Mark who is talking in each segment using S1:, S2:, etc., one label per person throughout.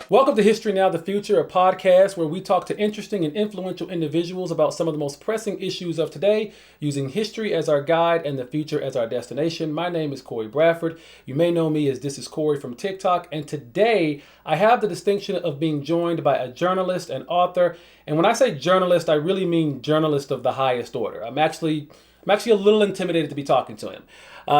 S1: Welcome to History Now, the Future, a podcast where we talk to interesting and influential individuals about some of the most pressing issues of today, using history as our guide and the future as our destination. My name is Corey Bradford. You may know me as This is Corey from TikTok, and today I have the distinction of being joined by a journalist and author. And when I say journalist, I really mean journalist of the highest order. I'm actually a little intimidated to be talking to him.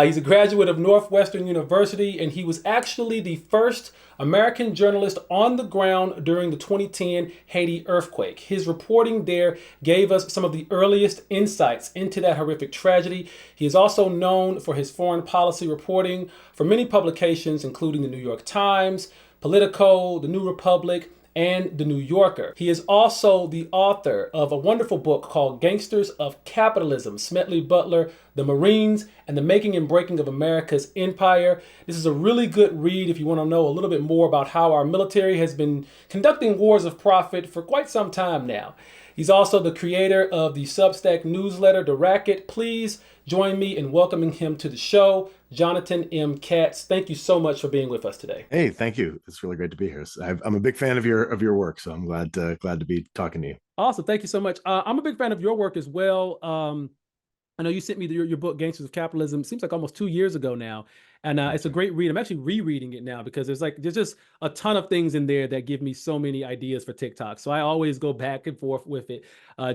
S1: He's a graduate of Northwestern University, and he was actually the first American journalist on the ground during the 2010 Haiti earthquake. His reporting there gave us some of the earliest insights into that horrific tragedy. He is also known for his foreign policy reporting for many publications, including the New York Times, Politico, The New Republic, and The New Yorker. He is also the author of a wonderful book called Gangsters of Capitalism, Smedley Butler, the Marines, and the Making and Breaking of America's Empire. This is a really good read if you want to know a little bit more about how our military has been conducting wars of profit for quite some time now. He's also the creator of the Substack newsletter, The Racket. Please join me in welcoming him to the show, Jonathan M. Katz. Thank you so much for being with us today.
S2: Hey, thank you. It's really great to be here. I'm a big fan of your work, so I'm glad to be talking to you.
S1: Awesome. Thank you so much. I'm a big fan of your work as well. I know you sent me your book, Gangsters of Capitalism. Seems like almost 2 years ago now. And it's a great read. I'm actually rereading it now because there's just a ton of things in there that give me so many ideas for TikTok. So I always go back and forth with it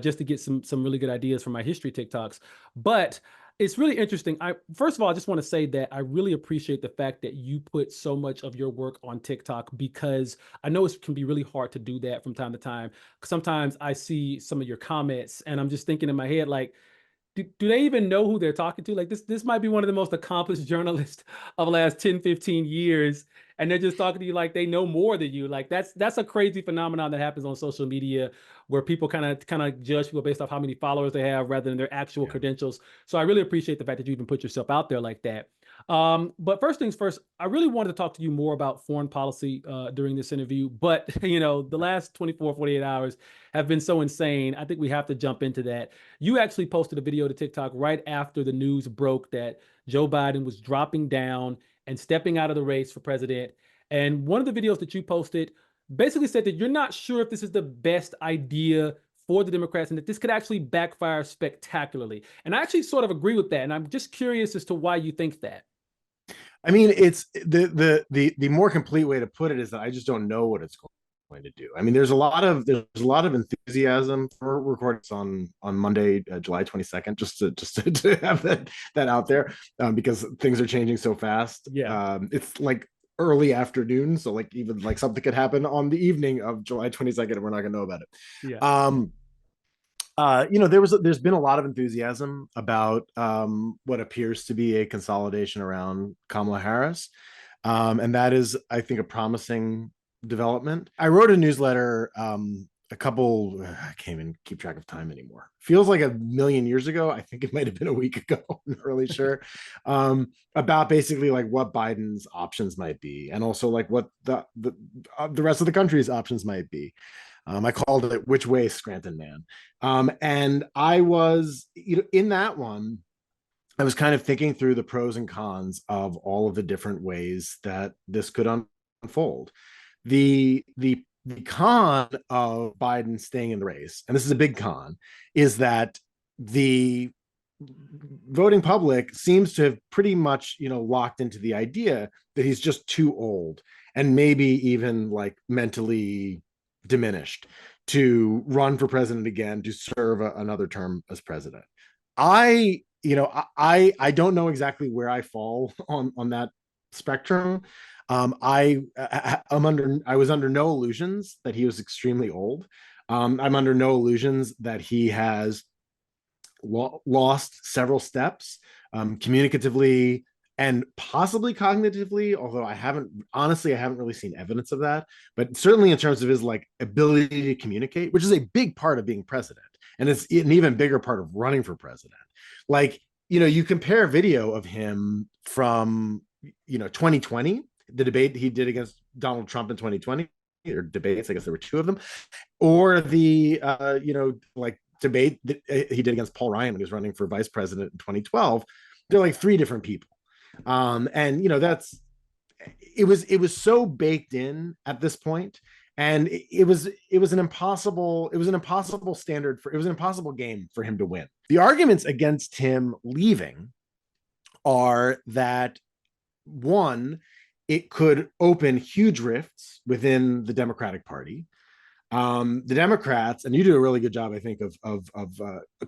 S1: just to get some really good ideas for my history TikToks. But it's really interesting. First of all, I just want to say that I really appreciate the fact that you put so much of your work on TikTok, because I know it can be really hard to do that from time to time. Sometimes I see some of your comments and I'm just thinking in my head, like, do they even know who they're talking to? Like this might be one of the most accomplished journalists of the last 10, 15 years. And they're just talking to you like they know more than you. Like that's a crazy phenomenon that happens on social media where people kind of judge people based off how many followers they have rather than their actual credentials. So I really appreciate the fact that you even put yourself out there like that. But first things first, I really wanted to talk to you more about foreign policy during this interview. But, the last 24, 48 hours have been so insane. I think we have to jump into that. You actually posted a video to TikTok right after the news broke that Joe Biden was dropping down and stepping out of the race for president. And one of the videos that you posted basically said that you're not sure if this is the best idea for the Democrats and that this could actually backfire spectacularly. And I actually sort of agree with that. And I'm just curious as to why you think that.
S2: I mean, it's the more complete way to put it is that I just don't know what it's going to do. I mean, there's a lot of enthusiasm for recordings on Monday, July 22nd, just to have that out there, because things are changing so fast.
S1: Yeah.
S2: It's like early afternoon, so like even like something could happen on the evening of July 22nd, and we're not gonna know about it.
S1: Yeah.
S2: There's been a lot of enthusiasm about what appears to be a consolidation around Kamala Harris, and that is, I think, a promising development. I wrote a newsletter I can't even keep track of time anymore. Feels like a million years ago. I think it might have been a week ago. I'm not really sure. About basically like what Biden's options might be, and also like what the rest of the country's options might be. I called it "Which Way, Scranton Man," and I was, in that one, I was kind of thinking through the pros and cons of all of the different ways that this could unfold. The con of Biden staying in the race, and this is a big con, is that the voting public seems to have pretty much, locked into the idea that he's just too old and maybe even like mentally diminished to run for president again, to serve another term as president. I don't know exactly where I fall on that spectrum. I was under no illusions that he was extremely old. I'm under no illusions that he has lost several steps, communicatively and possibly cognitively, although I haven't really seen evidence of that. But certainly in terms of his like ability to communicate, which is a big part of being president, and it's an even bigger part of running for president. Like, you compare video of him from 2020, the debate he did against Donald Trump in 2020, or debates, I guess there were two of them, or the like debate that he did against Paul Ryan when he was running for vice president in 2012. They're like three different people. And that's it was so baked in at this point, and it was an impossible standard for it was an impossible game for him to win. The arguments against him leaving are that, one, it could open huge rifts within the Democratic Party. The Democrats, and you do a really good job, I think, of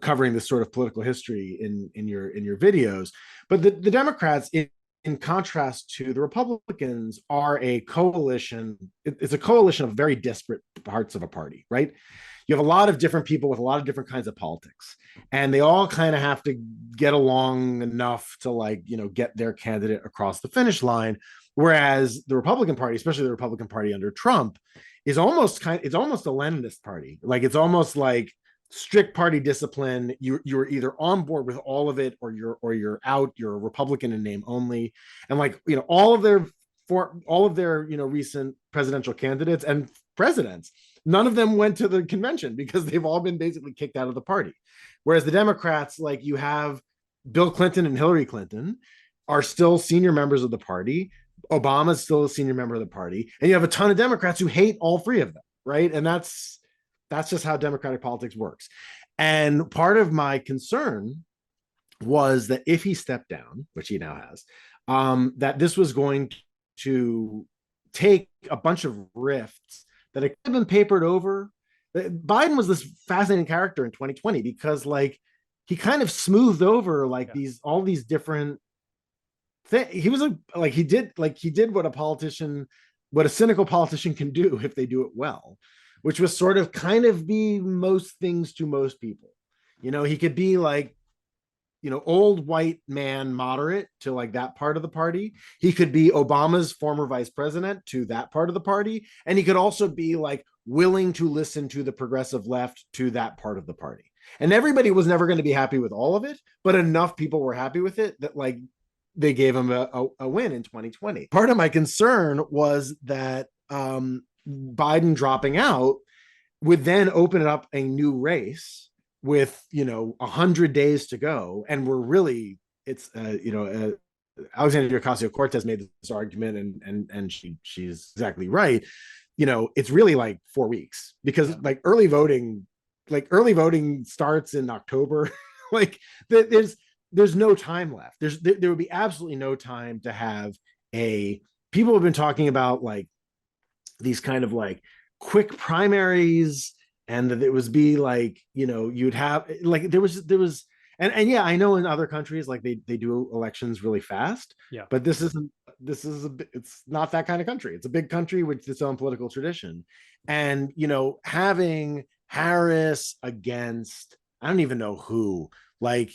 S2: covering this sort of political history in your videos. But the Democrats, in contrast to the Republicans, are a coalition. It's a coalition of very disparate parts of a party, right? You have a lot of different people with a lot of different kinds of politics, and they all kind of have to get along enough to, like, get their candidate across the finish line. Whereas the Republican Party, especially the Republican Party under Trump, is it's almost a Leninist party. Like, it's almost like strict party discipline. You're either on board with all of it, or you're out. You're a Republican in name only. And, like, all of their recent presidential candidates and presidents, none of them went to the convention because they've all been basically kicked out of the party. Whereas the Democrats, like, you have Bill Clinton and Hillary Clinton are still senior members of the party. Obama's still a senior member of the party, and you have a ton of Democrats who hate all three of them, right? And that's just how Democratic politics works. And part of my concern was that if he stepped down, which he now has, that this was going to take a bunch of rifts that had been papered over. Biden was this fascinating character in 2020 because, like, he kind of smoothed over, like, all these different things. He was he did what a cynical politician can do if they do it well, which was sort of kind of be most things to most people. He could be like, old white man moderate to, like, that part of the party. He could be Obama's former vice president to that part of the party. And he could also be, like, willing to listen to the progressive left to that part of the party. And everybody was never going to be happy with all of it, but enough people were happy with it that, like, they gave him a win in 2020. Part of my concern was that Biden dropping out would then open up a new race with 100 days to go, and we're really Alexandria Ocasio-Cortez made this argument, and she's exactly right. It's really like 4 weeks, because like early voting starts in October. Like, there's no time left. There would be absolutely no time to have people have been talking about, like, these kind of, like, quick primaries, and that it was be like, you'd have, like, there was and yeah, I know in other countries, like, they do elections really fast.
S1: Yeah.
S2: But it's not that kind of country. It's a big country with its own political tradition. And having Harris against, I don't even know who, like,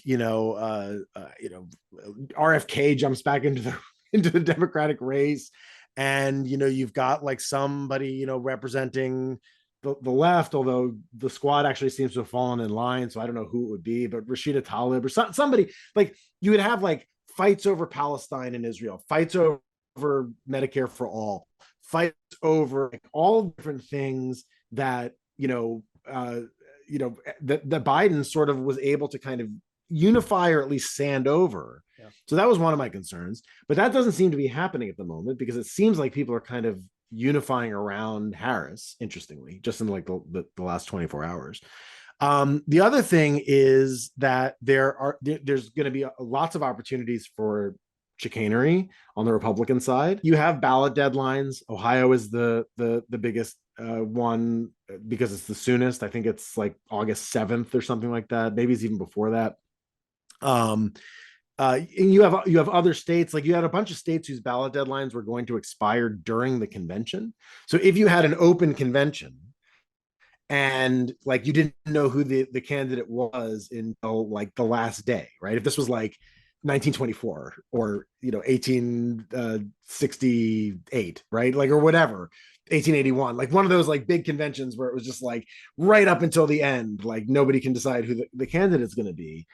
S2: RFK jumps back into the Democratic race, and you've got, like, somebody representing the left, although the squad actually seems to have fallen in line, so I don't know who it would be, but Rashida Tlaib or somebody. Like, you would have, like, fights over Palestine and Israel, fights over Medicare for all, fights over, like, all different things that that Biden sort of was able to kind of unify, or at least sand over. Yeah. So that was one of my concerns, but that doesn't seem to be happening at the moment, because it seems like people are kind of unifying around Harris, interestingly, just in, like, the last 24 hours. The other thing is that there's going to be lots of opportunities for chicanery on the Republican side. You have ballot deadlines. Ohio is the biggest one, because it's the soonest. I think it's like August 7th or something like that. Maybe it's even before that. And you have other states, like, you had a bunch of states whose ballot deadlines were going to expire during the convention. So if you had an open convention and, like, you didn't know who the candidate was until, like, the last day, right? If this was like 1924 or 1868, right? Like, or whatever, 1881, like one of those, like, big conventions where it was just, like, right up until the end, like, nobody can decide who the candidate's going to be.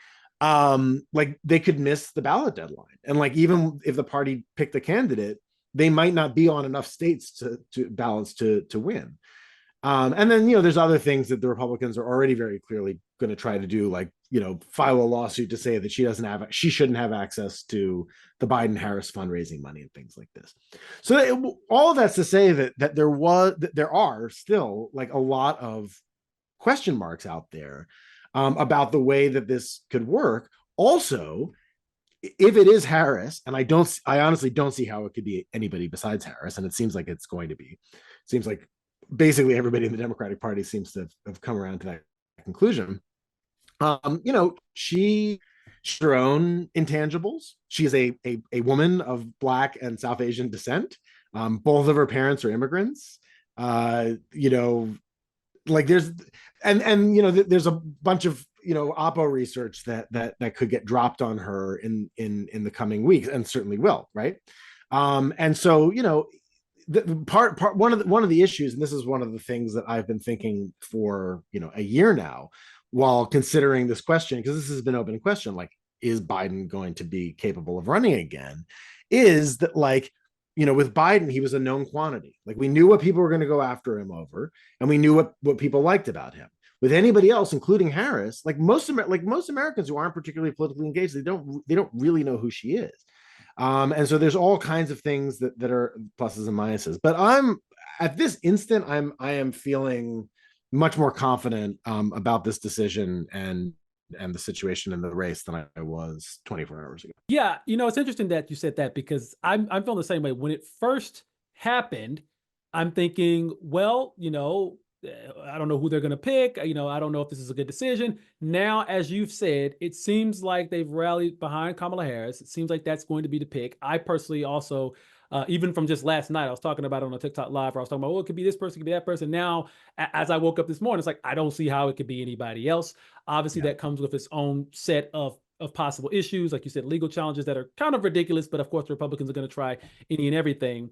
S2: Like, they could miss the ballot deadline, and, like, even if the party picked a candidate, they might not be on enough states to ballots to win. And then there's other things that the Republicans are already very clearly going to try to do, like, file a lawsuit to say that she shouldn't have access to the Biden Harris fundraising money and things like this. So all of that's to say that there are still like a lot of question marks out there about the way that this could work. Also, if it is Harris, and I honestly don't see how it could be anybody besides Harris, and it seems like it's going to be. It seems like basically everybody in the Democratic Party seems to have come around to that conclusion. She's her own intangibles. She is a woman of Black and South Asian descent. Both of her parents are immigrants. Like there's there's a bunch of oppo research that could get dropped on her in the coming weeks, and certainly will, right? And so the part one of the issues, and this is one of the things that I've been thinking for a year now while considering this question, because this has been open question, like, is Biden going to be capable of running again, is that, like, with Biden, he was a known quantity. Like, we knew what people were going to go after him over, and we knew what people liked about him. With anybody else, including Harris, like most Americans who aren't particularly politically engaged, they don't really know who she is. And so there's all kinds of things that are pluses and minuses. But at this instant, I am feeling much more confident about this decision and the situation in the race than I was 24 hours ago.
S1: Yeah, it's interesting that you said that, because I'm feeling the same way. When it first happened, I'm thinking, well, I don't know who they're going to pick. I don't know if this is a good decision. Now, as you've said, it seems like they've rallied behind Kamala Harris. It seems like that's going to be the pick. I personally also, even from just last night, I was talking about it on a TikTok live, where I was talking about, oh, it could be this person, it could be that person. Now, as I woke up this morning, it's like, I don't see how it could be anybody else. Obviously, that comes with its own set of possible issues, like you said, legal challenges that are kind of ridiculous, but of course the Republicans are going to try any and everything.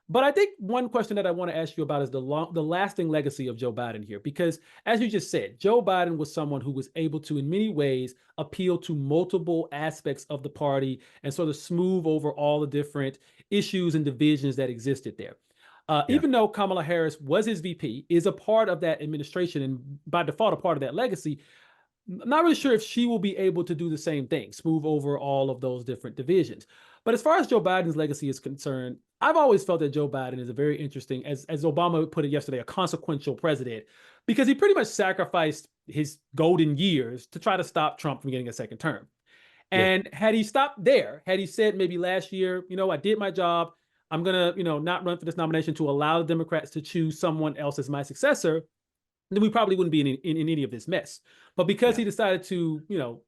S1: But I think one question that I want to ask you about is the lasting legacy of Joe Biden here, because as you just said, Joe Biden was someone who was able to, in many ways, appeal to multiple aspects of the party and sort of smooth over all the different issues and divisions that existed there. Even though Kamala Harris was his VP, is a part of that administration, and by default a part of that legacy, I'm not really sure if she will be able to do the same thing, smooth over all of those different divisions. But as far as Joe Biden's legacy is concerned, I've always felt that Joe Biden is a very interesting, as Obama put it yesterday, a consequential president, because he pretty much sacrificed his golden years to try to stop Trump from getting a second term. And had he stopped there, had he said maybe last year, I did my job, I'm going to, not run for this nomination to allow the Democrats to choose someone else as my successor, then we probably wouldn't be in any of this mess. But because he decided to,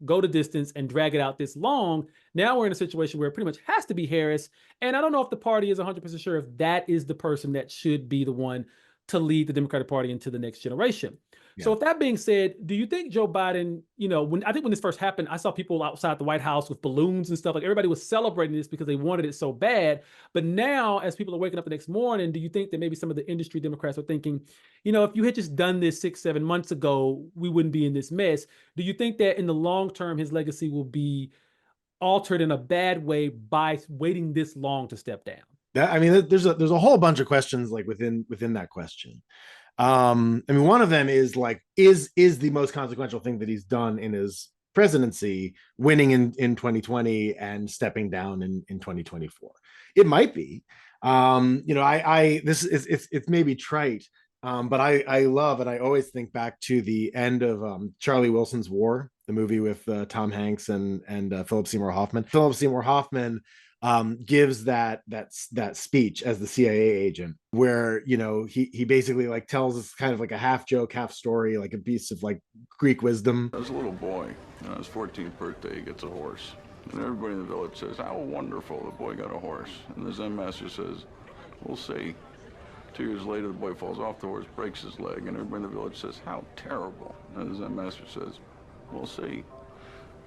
S1: go the distance and drag it out this long, now we're in a situation where it pretty much has to be Harris. And I don't know if the party is 100% sure if that is the person that should be the one to lead the Democratic Party into the next generation. So with that being said, do you think Joe Biden, when this first happened, I saw people outside the White House with balloons and stuff, like everybody was celebrating this because they wanted it so bad. But now, as people are waking up the next morning, do you think that maybe some of the industry Democrats are thinking, if you had just done this 6-7 months ago, we wouldn't be in this mess? Do you think that in the long term, his legacy will be altered in a bad way by waiting this long to step down?
S2: There's a whole bunch of questions like within that question. One of them is like, is the most consequential thing that he's done in his presidency winning in 2020 and stepping down in 2024? It might be. It's maybe trite, but I love, and I always think back to the end of Charlie Wilson's War, the movie with Tom Hanks and Philip Seymour Hoffman. Philip Seymour Hoffman gives that speech as the CIA agent, where he basically like tells us kind of like a half joke, half story, like a piece of like Greek wisdom.
S3: As a little boy, on his 14th birthday, he gets a horse, and everybody in the village says, "How wonderful! The boy got a horse." And the Zen master says, "We'll see." 2 years later, the boy falls off the horse, breaks his leg, and everybody in the village says, "How terrible!" And the Zen master says, "We'll see."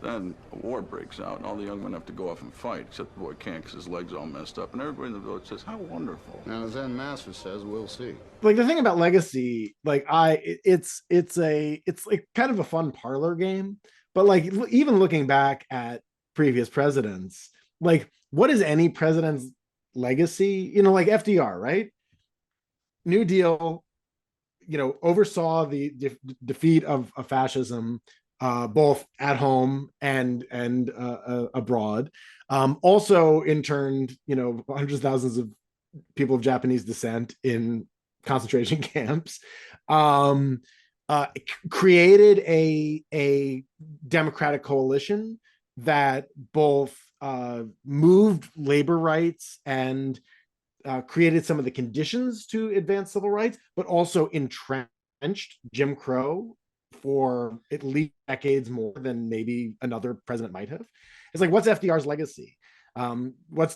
S3: Then a war breaks out, and all the young men have to go off and fight, except the boy can't because his leg's all messed up. And everybody in the village says, "How wonderful!" And the Zen master says, "We'll see."
S2: Like, the thing about legacy, like it's like kind of a fun parlor game, but like even looking back at previous presidents, like what is any president's legacy? Like FDR, right? New Deal, oversaw the defeat of fascism, both at home and abroad. Also interned, hundreds of thousands of people of Japanese descent in concentration camps. Um, Created a democratic coalition that both moved labor rights and created some of the conditions to advance civil rights, but also entrenched Jim Crow for at least decades more than maybe another president might have. It's like, what's FDR's legacy? What's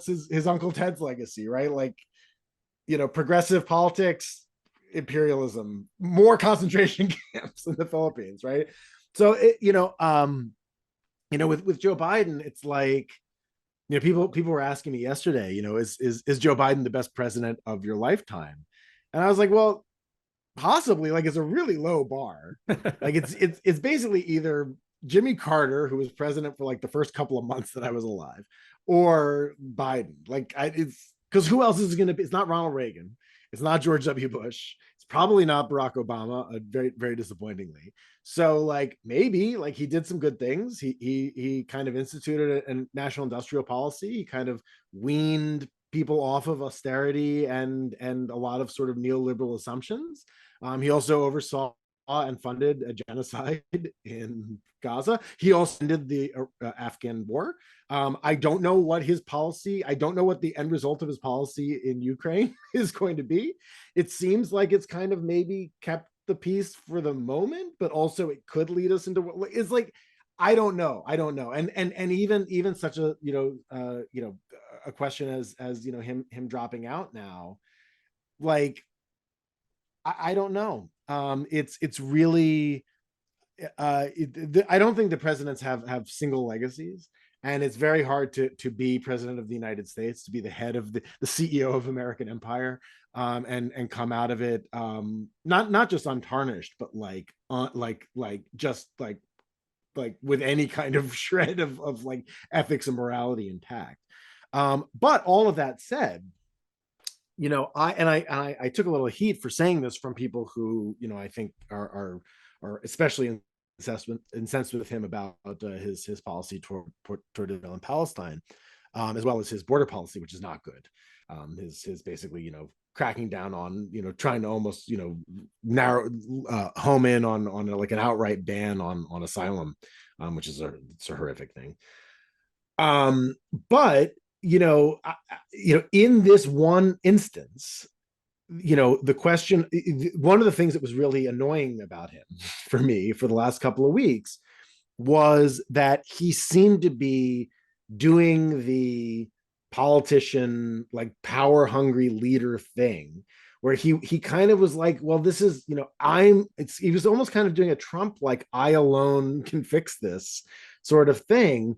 S2: his Uncle Ted's legacy, right? Like, progressive politics, imperialism, more concentration camps in the Philippines, right? So with Joe Biden, it's like, people were asking me yesterday, is Joe Biden the best president of your lifetime? And I was like, well, possibly. Like, it's a really low bar. Like, it's basically either Jimmy Carter, who was president for like the first couple of months that I was alive, or Biden. Like, it's because who else is it going to be? It's not Ronald Reagan. It's not George W. Bush. It's probably not Barack Obama, very, very disappointingly. So, like, maybe like he did some good things. He kind of instituted a national industrial policy. He kind of weaned people off of austerity and a lot of sort of neoliberal assumptions. He also oversaw and funded a genocide in Gaza. He also ended the Afghan war. I don't know what his policy, I don't know what the end result of his policy in Ukraine is going to be. It seems like it's kind of maybe kept the peace for the moment, but also it could lead us into what it's like. I don't know. And even such a, a question as him dropping out now, like, I don't know. It's really, I don't think the presidents have single legacies, and it's very hard to be president of the United States, to be the head of the CEO of American empire, and come out of it, not just untarnished, but just with any kind of shred of like ethics and morality intact. But all of that said, I took a little heat for saying this from people who, I think are especially incensed with him about his policy toward Israel and Palestine, as well as his border policy, which is not good. His basically, cracking down on, trying to almost, narrow, home in on like an outright ban on asylum, which is it's a horrific thing. But in this one instance, the question, one of the things that was really annoying about him for me for the last couple of weeks was that he seemed to be doing the politician, like, power hungry leader thing, where he kind of was like, well, this is, he was almost kind of doing a Trump, like, I alone can fix this sort of thing,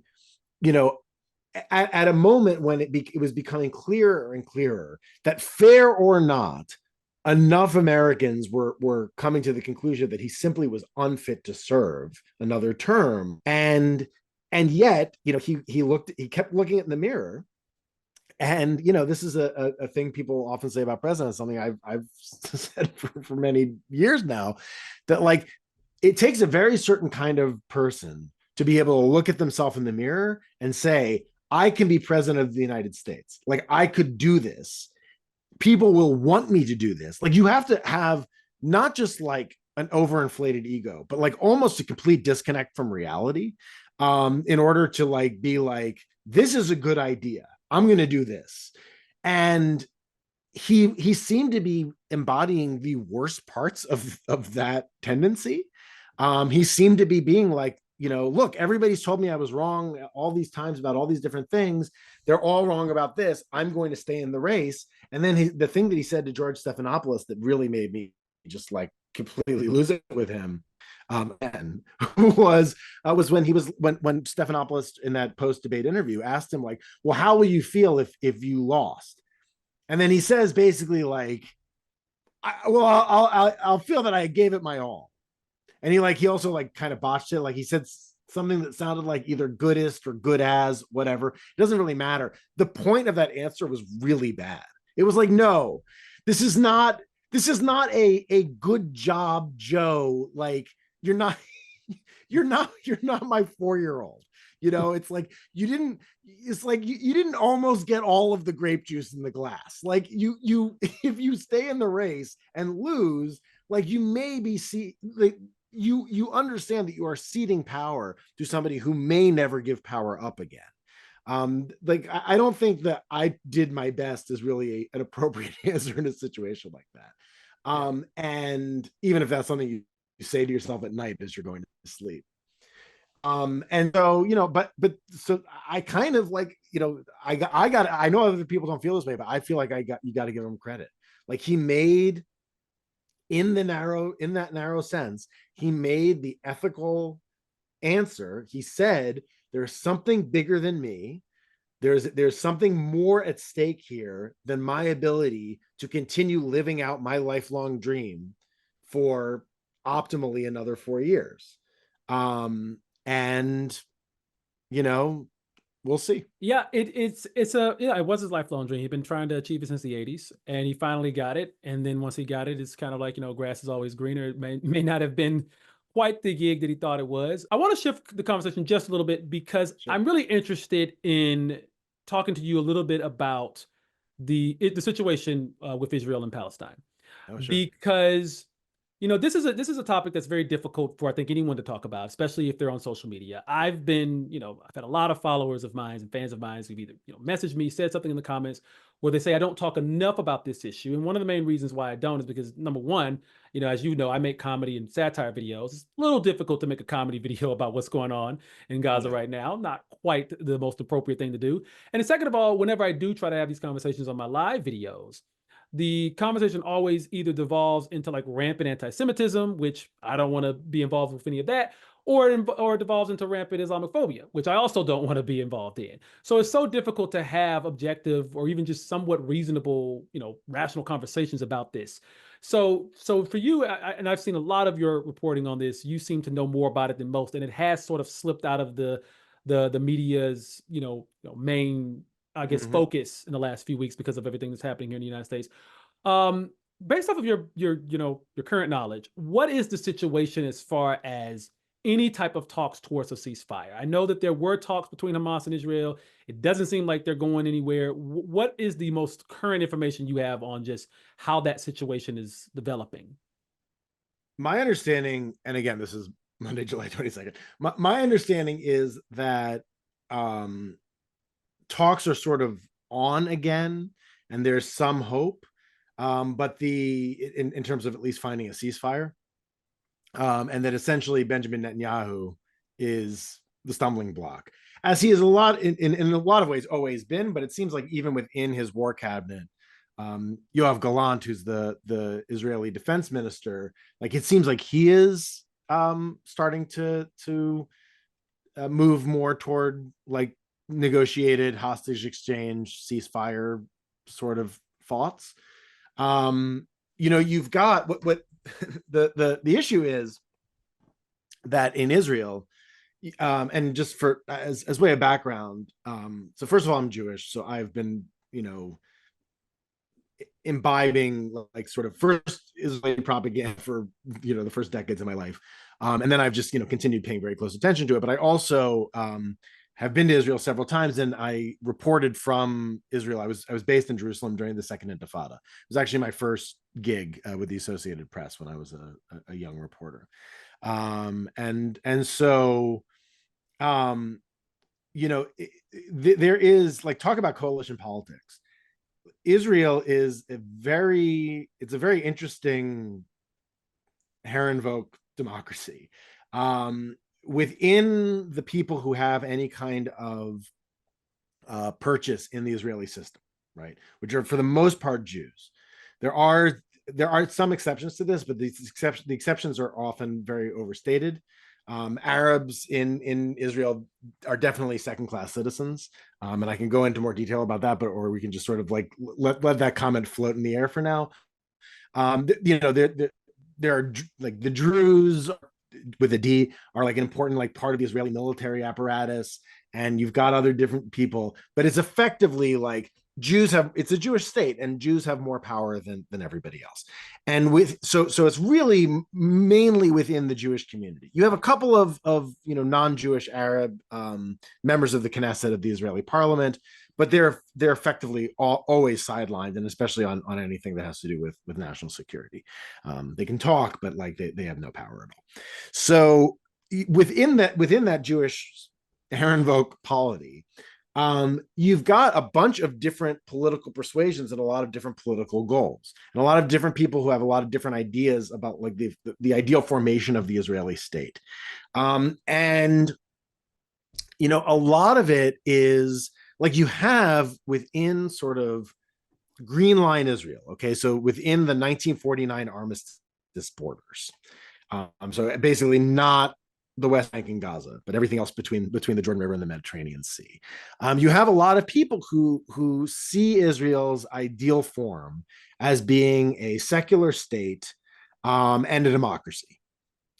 S2: at a moment when it was becoming clearer and clearer that, fair or not, enough Americans were coming to the conclusion that he simply was unfit to serve another term. And yet, he kept looking in the mirror. And, this is a thing people often say about presidents, something I've said for many years now, that, like, it takes a very certain kind of person to be able to look at themselves in the mirror and say, I can be president of the United States. Like, I could do this. People will want me to do this. Like, you have to have not just like an overinflated ego, but like almost a complete disconnect from reality, in order to like be like, this is a good idea. I'm going to do this. And he seemed to be embodying the worst parts of that tendency. He seemed to be being like, look, everybody's told me I was wrong all these times about all these different things. They're all wrong about this. I'm going to stay in the race. And then the thing that he said to George Stephanopoulos that really made me just like completely lose it with him, and was when Stephanopoulos in that post-debate interview asked him, like, well, how will you feel if you lost? And then he says basically like, I'll feel that I gave it my all. And he also like kind of botched it. Like, he said something that sounded like either goodest or good as, whatever. It doesn't really matter. The point of that answer was really bad. It was like, no, this is not this is not a good job, Joe. Like you're not you're not my 4-year-old. You know, it's like you didn't, it's like you didn't almost get all of the grape juice in the glass. Like you if you stay in the race and lose, like you maybe see like you understand that you are ceding power to somebody who may never give power up again. Like I don't think that I did my best is really an appropriate answer in a situation like that.
S1: Yeah.
S2: And even if that's something you say to yourself at night as you're going to sleep. And so, you know, but so I kind of like, you know, I know other people don't feel this way, but I feel like you got to give him credit. Like he made in that narrow sense, he made the ethical answer. He said, there's something bigger than me. There's something more at stake here than my ability to continue living out my lifelong dream for optimally another 4 years. And you know, we'll see.
S1: Yeah, it was his lifelong dream. He'd been trying to achieve it since the 80s, and he finally got it. And then once he got it, it's kind of like, grass is always greener. It may not have been quite the gig that he thought it was. I want to shift the conversation just a little bit because
S2: Sure.
S1: I'm really interested in talking to you a little bit about the situation with Israel and Palestine.
S2: Oh, sure.
S1: Because this is a topic that's very difficult for I think anyone to talk about, especially if they're on social media. I've had a lot of followers of mine and fans of mine who've either messaged me, said something in the comments where they say I don't talk enough about this issue. And one of the main reasons why I don't is because number one, as you know, I make comedy and satire videos. It's a little difficult to make a comedy video about what's going on in Gaza
S2: Yeah.
S1: right now. Not quite the most appropriate thing to do. And second of all, whenever I do try to have these conversations on my live videos, the conversation always either devolves into like rampant anti-Semitism, which I don't want to be involved with any of that, or it devolves into rampant Islamophobia, which I also don't want to be involved in. So it's so difficult to have objective or even just somewhat reasonable, rational conversations about this. So for you, and I've seen a lot of your reporting on this, you seem to know more about it than most, and it has sort of slipped out of the media's, main, I guess,
S2: Mhm.
S1: focus in the last few weeks because of everything that's happening here in the United States. Um, Based off of your current knowledge, what is the situation as far as any type of talks towards a ceasefire? I know that there were talks between Hamas and Israel. It doesn't seem like they're going anywhere. What is the most current information you have on just how that situation is developing?
S2: My understanding, and again, this is Monday, July 22nd. My understanding is that talks are sort of on again, and there's some hope. But in terms of at least finding a ceasefire, and that essentially Benjamin Netanyahu is the stumbling block, as he is a lot in a lot of ways always been. But it seems like even within his war cabinet, Yoav Gallant, who's the Israeli defense minister, like it seems like he is starting to move more toward like negotiated hostage exchange, ceasefire sort of thoughts. You've got what the issue is that in Israel, and just for as way of background, so first of all, I'm Jewish, so I've been imbibing like sort of first Israeli propaganda for the first decades of my life, and then I've just continued paying very close attention to it. But I also have been to Israel several times, and I reported from Israel. I was based in Jerusalem during the Second Intifada. It was actually my first gig with the Associated Press when I was a young reporter, and so there is like talk about coalition politics. Israel is a very interesting Herrenvolk democracy. Within the people who have any kind of purchase in the Israeli system, right, which are for the most part Jews. There are some exceptions to this, but the exceptions are often very overstated. Arabs in Israel are definitely second-class citizens, and I can go into more detail about that, or we can just sort of like let that comment float in the air for now. There are like the Druze with a D are like an important like part of the Israeli military apparatus, and you've got other different people, but it's effectively like it's a Jewish state, and Jews have more power than everybody else. And so it's really mainly within the Jewish community. You have a couple of non-Jewish Arab members of the Knesset, of the Israeli parliament, but they're effectively always sidelined, and especially on anything that has to do with national security. They can talk, but like they have no power at all. So within that Jewish Herrenvolk polity, you've got a bunch of different political persuasions and a lot of different political goals, and a lot of different people who have a lot of different ideas about like the ideal formation of the Israeli state. And a lot of it is like you have within sort of Green Line Israel. Okay, so within the 1949 armistice borders. So basically not the West Bank and Gaza, but everything else between the Jordan River and the Mediterranean Sea. You have a lot of people who see Israel's ideal form as being a secular state and a democracy.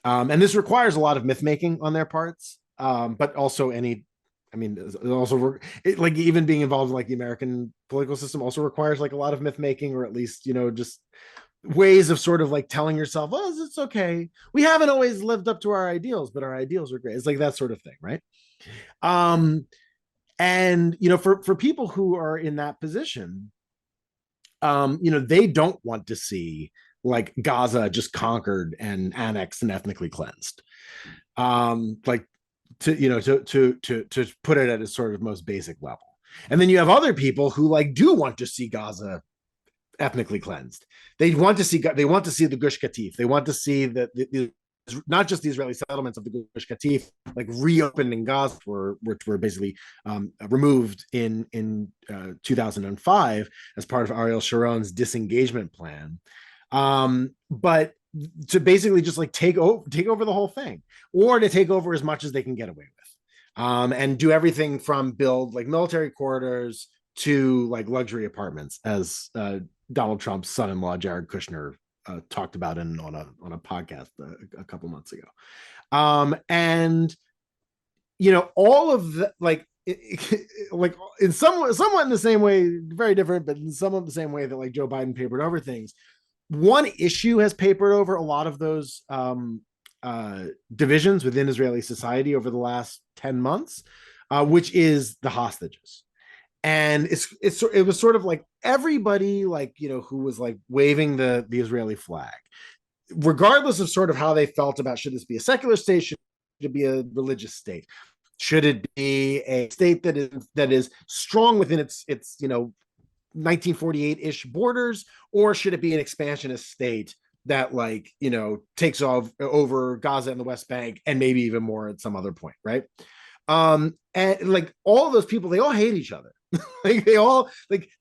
S2: And this requires a lot of myth making on their parts, but also like even being involved in like the American political system also requires like a lot of myth making, or at least just ways of sort of like telling yourself, well, it's okay, we haven't always lived up to our ideals, but our ideals are great. It's like that sort of thing, right? And for people who are in that position, they don't want to see like Gaza just conquered and annexed and ethnically cleansed. Like to put it at a sort of most basic level. And then you have other people who like do want to see Gaza ethnically cleansed. They want to see the Gush Katif. They want to see the not just the Israeli settlements of the Gush Katif like reopened in Gaza, which were basically removed in 2005 as part of Ariel Sharon's disengagement plan. But to basically just like take over the whole thing, or to take over as much as they can get away with, and do everything from build like military corridors to like luxury apartments, as Donald Trump's son-in-law Jared Kushner talked about on a podcast a couple months ago. And all of the like like in somewhat in the same way, very different, but in somewhat the same way that like Joe Biden papered over things. One issue has papered over a lot of those divisions within Israeli society over the last 10 months, which is the hostages. And it was sort of like everybody like who was like waving the Israeli flag, regardless of sort of how they felt about, should this be a secular state, should it be a religious state, should it be a state that is strong within its 1948-ish borders, or should it be an expansionist state that like takes over Gaza and the West Bank and maybe even more at some other point, right? And like all of those people, they all hate each other. Like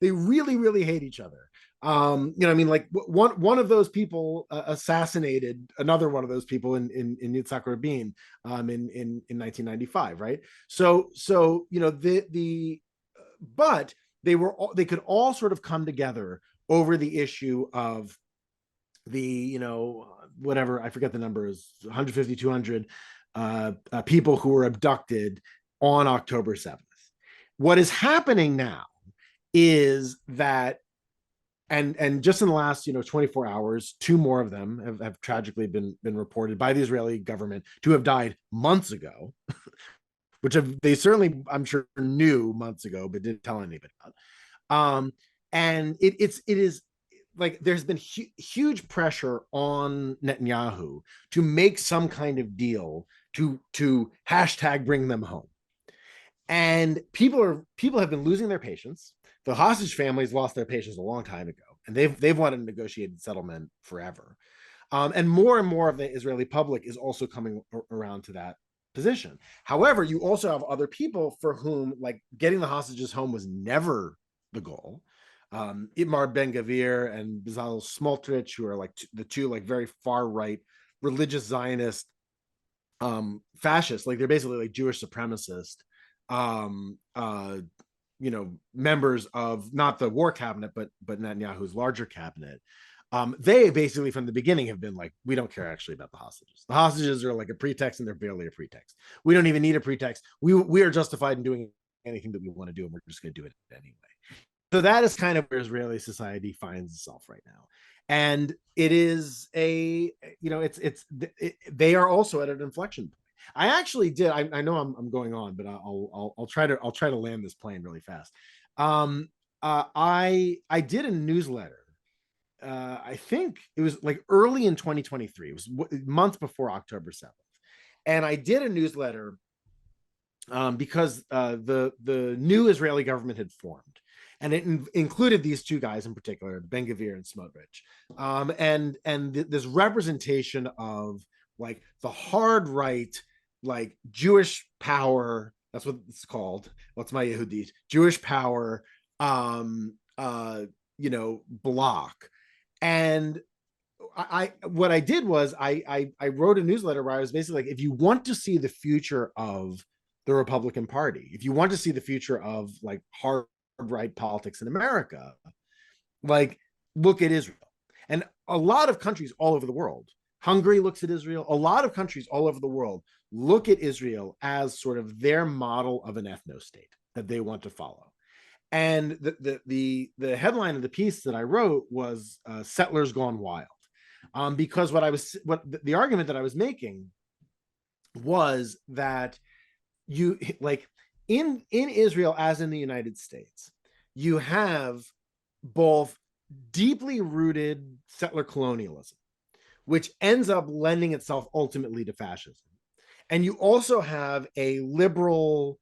S2: they really, really hate each other. Like one of those people assassinated another one of those people in Yitzhak Rabin in 1995, right? So but they could all sort of come together over the issue of the whatever, I forget the number, is 150, 200 people who were abducted on October 7th. What is happening now is that, and just in the last 24 hours, 2 more of them have tragically been reported by the Israeli government to have died months ago, which they certainly, I'm sure, knew months ago but didn't tell anybody about. And it is like there's been huge pressure on Netanyahu to make some kind of deal to hashtag bring them home. And people have been losing their patience. The hostage families lost their patience a long time ago, and they've wanted a negotiated settlement forever. And more of the Israeli public is also coming around to that position. However, you also have other people for whom like getting the hostages home was never the goal. Itamar Ben-Gvir and Bezalel Smotrich, who are like the two like very far right religious Zionist fascists, like they're basically like Jewish supremacist members of not the war cabinet but Netanyahu's larger cabinet. They basically from the beginning have been like, we don't care actually about the hostages. The hostages are like a pretext, and they're barely a pretext. We don't even need a pretext. We are justified in doing anything that we want to do, and we're just going to do it anyway. So that is kind of where Israeli society finds itself right now. And it is they are also at an inflection point. I actually did. I know I'm going on, but I'll try to land this plane really fast. I did a newsletter. I think it was like early in 2023. It was a month before October 7th, and I did a newsletter because the new Israeli government had formed, and it included these two guys in particular, Ben Gvir and Smotrich, and this representation of like the hard right, like Jewish power. That's what it's called. What's my Yehudit? Jewish power, block. And what I did was I wrote a newsletter where I was basically like, if you want to see the future of the Republican Party, if you want to see the future of like hard right politics in America, like look at Israel. And a lot of countries all over the world, Hungary looks at Israel, a lot of countries all over the world look at Israel as sort of their model of an ethno-state that they want to follow. And the headline of the piece that I wrote was "Settlers Gone Wild," because what the argument that I was making was that you like in Israel, as in the United States, you have both deeply rooted settler colonialism, which ends up lending itself ultimately to fascism, and you also have a liberal,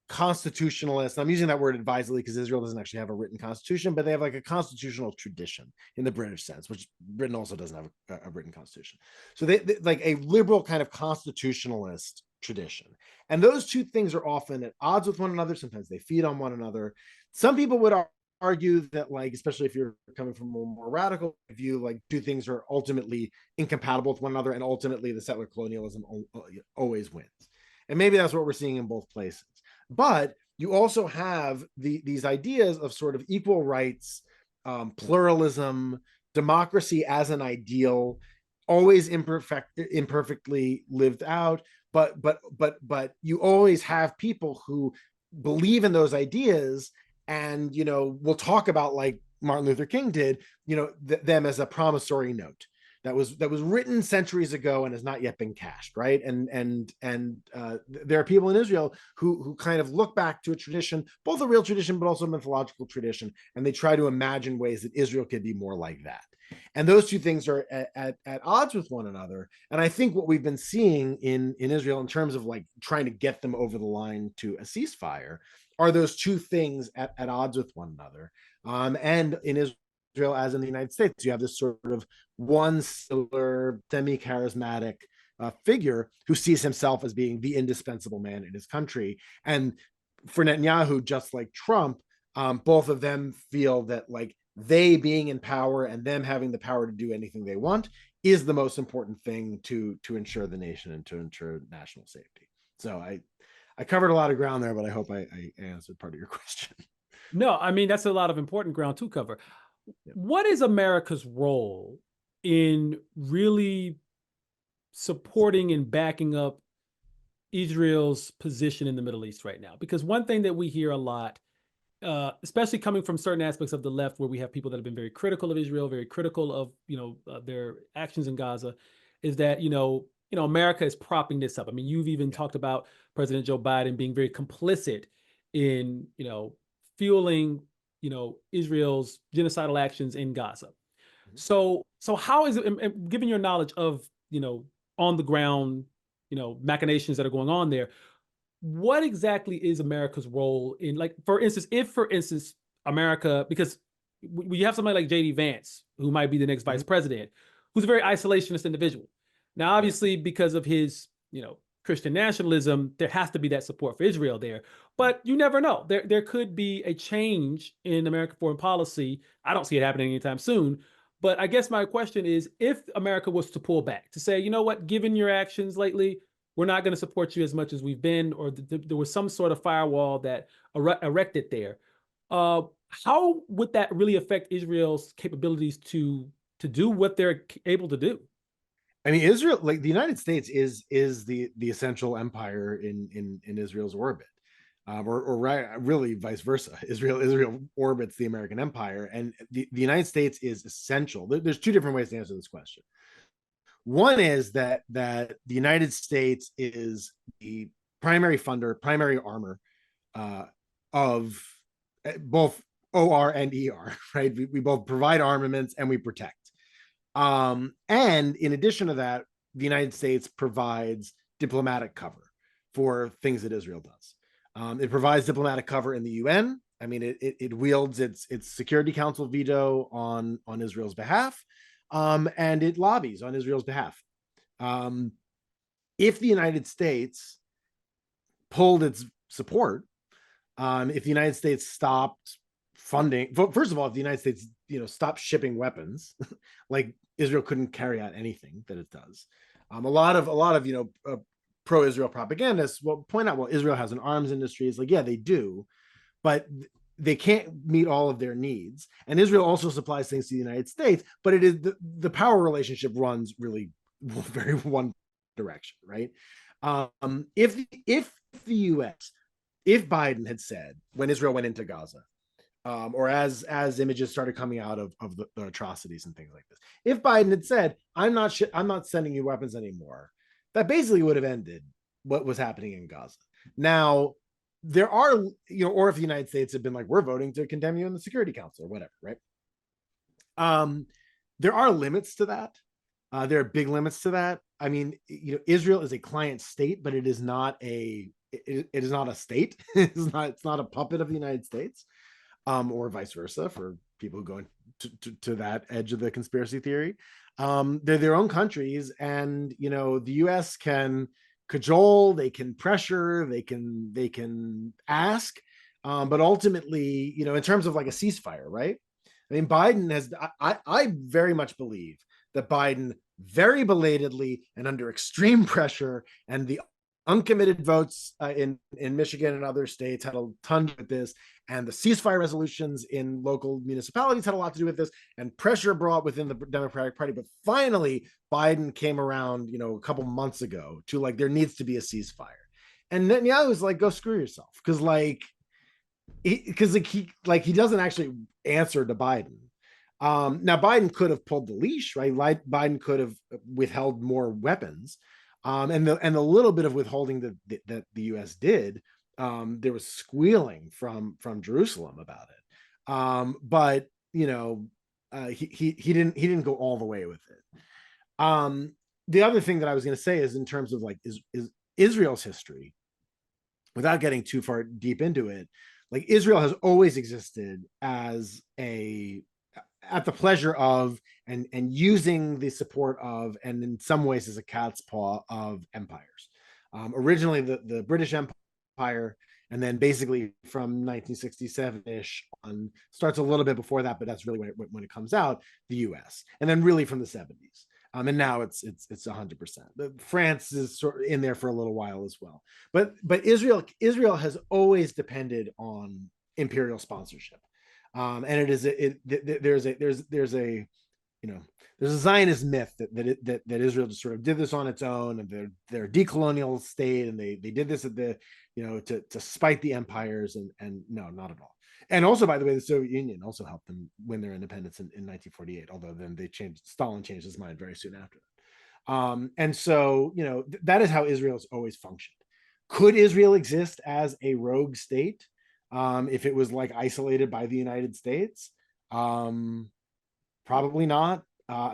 S2: constitutionalist. I'm using that word advisedly because Israel doesn't actually have a written constitution, but they have like a constitutional tradition in the British sense, which Britain also doesn't have a written constitution. So they like a liberal kind of constitutionalist tradition. And those two things are often at odds with one another. Sometimes they feed on one another. Some people would argue that, like, especially if you're coming from a more radical view, like two things are ultimately incompatible with one another, and ultimately the settler colonialism always wins. And maybe that's what we're seeing in both places. But you also have these ideas of sort of equal rights, pluralism, democracy as an ideal, always imperfectly lived out. But you always have people who believe in those ideas, and we'll talk about, like Martin Luther King did, them as a promissory note that was written centuries ago and has not yet been cashed, right? And there are people in Israel who kind of look back to a tradition, both a real tradition but also a mythological tradition, and they try to imagine ways that Israel could be more like that. And those two things are at odds with one another. And I think what we've been seeing in Israel in terms of like trying to get them over the line to a ceasefire are those two things at odds with one another. And in Israel, as in the United States, you have this sort of one singular, semi-charismatic figure who sees himself as being the indispensable man in his country. And for Netanyahu, just like Trump, both of them feel that like they being in power and them having the power to do anything they want is the most important thing to ensure the nation and to ensure national safety. So I covered a lot of ground there, but I hope I answered part of your question.
S1: No, I mean, that's a lot of important ground to cover. Yeah. What is America's role in really supporting and backing up Israel's position in the Middle East right now? Because one thing that we hear a lot, especially coming from certain aspects of the left, where we have people that have been very critical of Israel, very critical of their actions in Gaza, is that America is propping this up. I mean, you've even talked about President Joe Biden being very complicit in fueling Israel's genocidal actions in Gaza. So how is it, given your knowledge of on the ground machinations that are going on there, what exactly is America's role in, like, for instance, America, because we have somebody like JD Vance, who might be the next vice president, who's a very isolationist individual. Now, obviously, because of his, Christian nationalism, there has to be that support for Israel there. But you never know. There could be a change in American foreign policy. I don't see it happening anytime soon. But I guess my question is, if America was to pull back, to say, you know what, given your actions lately, we're not going to support you as much as we've been, or there was some sort of firewall that erected there. How would that really affect Israel's capabilities to do what they're able to do?
S2: I mean, Israel, like the United States, is the essential empire in Israel's orbit. really vice versa. Israel orbits the American empire, and the United States is essential. There's two different ways to answer this question. One is that the United States is the primary funder, primary armor of both OR and ER, right? We both provide armaments and we protect. And in addition to that, the United States provides diplomatic cover for things that Israel does. It provides diplomatic cover in the UN. I mean, it wields its Security Council veto on Israel's behalf, and it lobbies on Israel's behalf. If the United States pulled its support, if the United States stopped funding, first of all, if the United States stopped shipping weapons, like Israel couldn't carry out anything that it does. A lot of pro-Israel propagandists will point out, well, Israel has an arms industry. It's like, yeah, they do, but they can't meet all of their needs. And Israel also supplies things to the United States, but it is the power relationship runs really very one direction, right? If the U.S., if Biden had said when Israel went into Gaza, or as images started coming out of the atrocities and things like this, if Biden had said, I'm not sending you weapons anymore, that basically would have ended what was happening in Gaza. Now, there are, or if the United States had been like, we're voting to condemn you in the Security Council or whatever, right? There are limits to that. There are big limits to that. I mean, Israel is a client state, but it is not a state. It's not a puppet of the United States, or vice versa for people who go to that edge of the conspiracy theory. They're their own countries, and the U.S. can cajole, they can pressure, they can ask, but ultimately, in terms of like a ceasefire, right? I mean, Biden has. I very much believe that Biden very belatedly and under extreme pressure, and the uncommitted votes in Michigan and other states had a ton with this, and the ceasefire resolutions in local municipalities had a lot to do with this, and pressure brought within the Democratic Party. But finally, Biden came around, a couple months ago to like, there needs to be a ceasefire. And Netanyahu was like, go screw yourself. Because he doesn't actually answer to Biden. Now, Biden could have pulled the leash, right? Biden could have withheld more weapons. And the little bit of withholding that the U.S. did, there was squealing from Jerusalem about it. But he didn't go all the way with it. The other thing that I was going to say is in terms of like is Israel's history, without getting too far deep into it, like Israel has always existed as at the pleasure of and using the support of, and in some ways as a cat's paw of, empires. Originally the British Empire, and then basically from 1967-ish on, starts a little bit before that, but that's really when it comes out, the US. And then really from the 70s. And now it's 100%. France is sort of in there for a little while as well. But Israel has always depended on imperial sponsorship. And there's a Zionist myth that Israel just sort of did this on its own, and they're a decolonial state, and they did this at the to spite the empires, and no, not at all. And also, by the way, the Soviet Union also helped them win their independence in 1948, although then Stalin changed his mind very soon after that. And so that is how Israel's always functioned. Could Israel exist as a rogue state if it was like isolated by the United States? Probably not.